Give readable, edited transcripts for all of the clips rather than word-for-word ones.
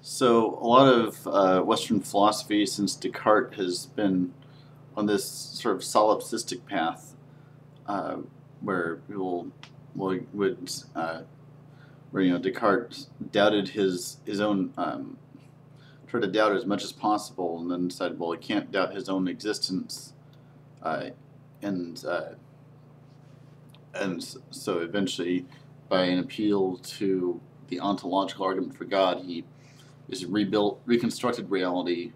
So a lot of Western philosophy since Descartes has been on this sort of solipsistic path, uh, where people would where Descartes doubted his own tried to doubt as much as possible, and then said, well, he can't doubt his own existence, uh, and uh, so eventually, by an appeal to the ontological argument for God, he is reconstructed reality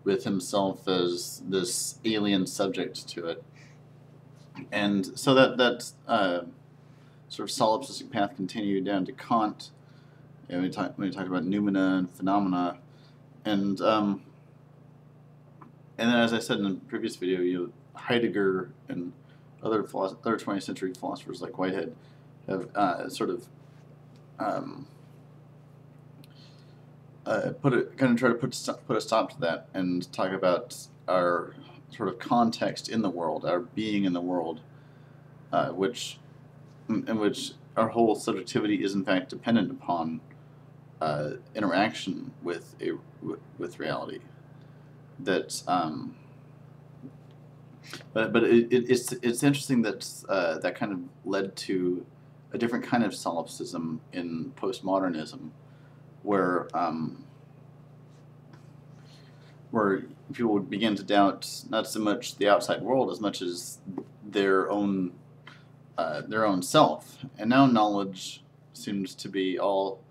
with himself as this alien subject to it. And so that sort of solipsistic path continued down to Kant. We talked about noumena and phenomena, and then, as I said in the previous video, Heidegger and other 20th century philosophers like Whitehead have um, try to put a stop to that and talk about our sort of context in the world, our being in the world, which in which our whole subjectivity is in fact dependent upon interaction with reality. That but it's interesting that that kind of led to a different kind of solipsism in postmodernism, where people would begin to doubt not so much the outside world as much as their own self. And now knowledge seems to be all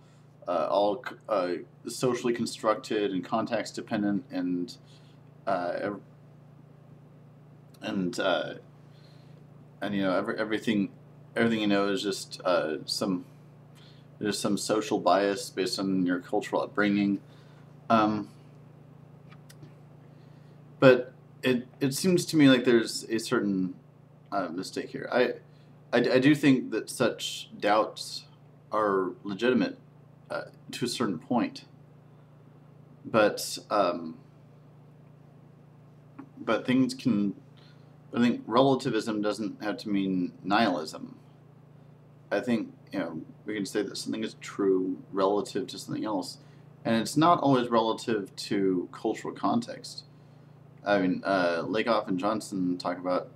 socially constructed and context dependent, and everything is just some social bias based on your cultural upbringing. But it seems to me like there's a certain mistake here. I do think that such doubts are legitimate to a certain point, but things can. I think relativism doesn't have to mean nihilism. I think we can say that something is true relative to something else, and it's not always relative to cultural context. I mean, Lakoff and Johnson talk about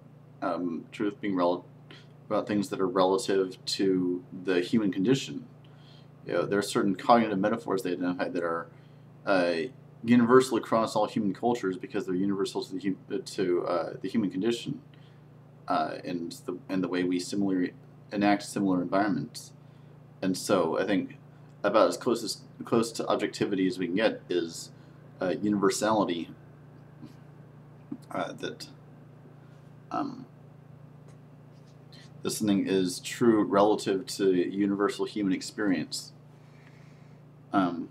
truth being about things that are relative to the human condition. There are certain cognitive metaphors they identify that are universal across all human cultures because they're universal to the human condition, and the way we similarly enact similar environments. And so I think about as close to objectivity as we can get is universality. That this thing is true relative to universal human experience. And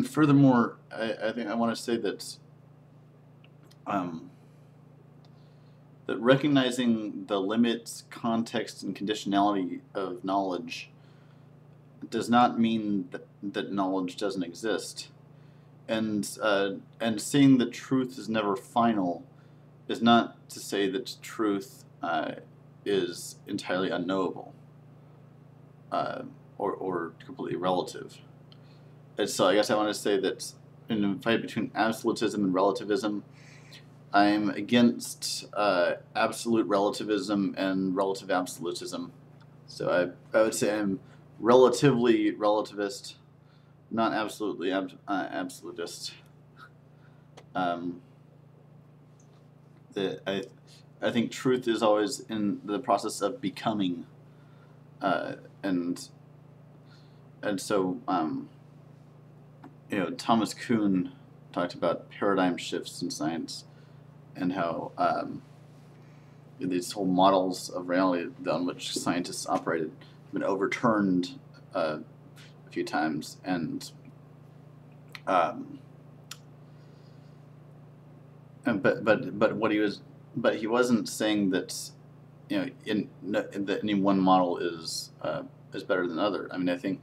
furthermore, I think I want to say that that recognizing the limits, context, and conditionality of knowledge does not mean that knowledge doesn't exist. And saying that truth is never final is not to say that truth is entirely unknowable or completely relative. And so I guess I want to say that in a fight between absolutism and relativism, I'm against absolute relativism and relative absolutism. So I would say I'm relatively relativist, not absolutely absolutist. I think truth is always in the process of becoming, and so Thomas Kuhn talked about paradigm shifts in science and how these whole models of reality on which scientists operated have been overturned a few times, and he wasn't saying that that any one model is better than other. I mean,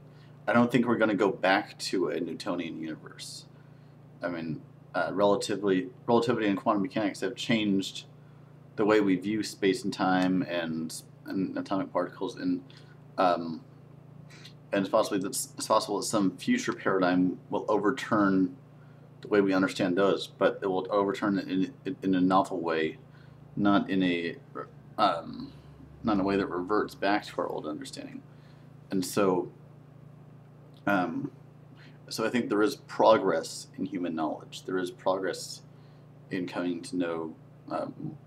I don't think we're going to go back to a Newtonian universe. I mean, relativity and quantum mechanics have changed the way we view space and time and atomic particles, and and it's possible that some future paradigm will overturn the way we understand those, but it will overturn it in a novel way, not in a um, not in a way that reverts back to our old understanding. And um, so I think there is progress in human knowledge. There is progress in coming to know um,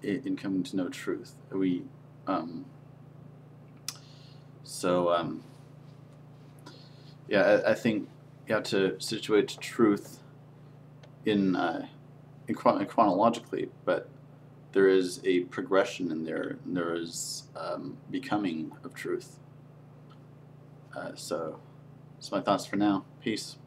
in coming to know truth. We um, so yeah, I think you have to situate truth in chronologically, but there is a progression in there. And there is becoming of truth. So, that's my thoughts for now. Peace.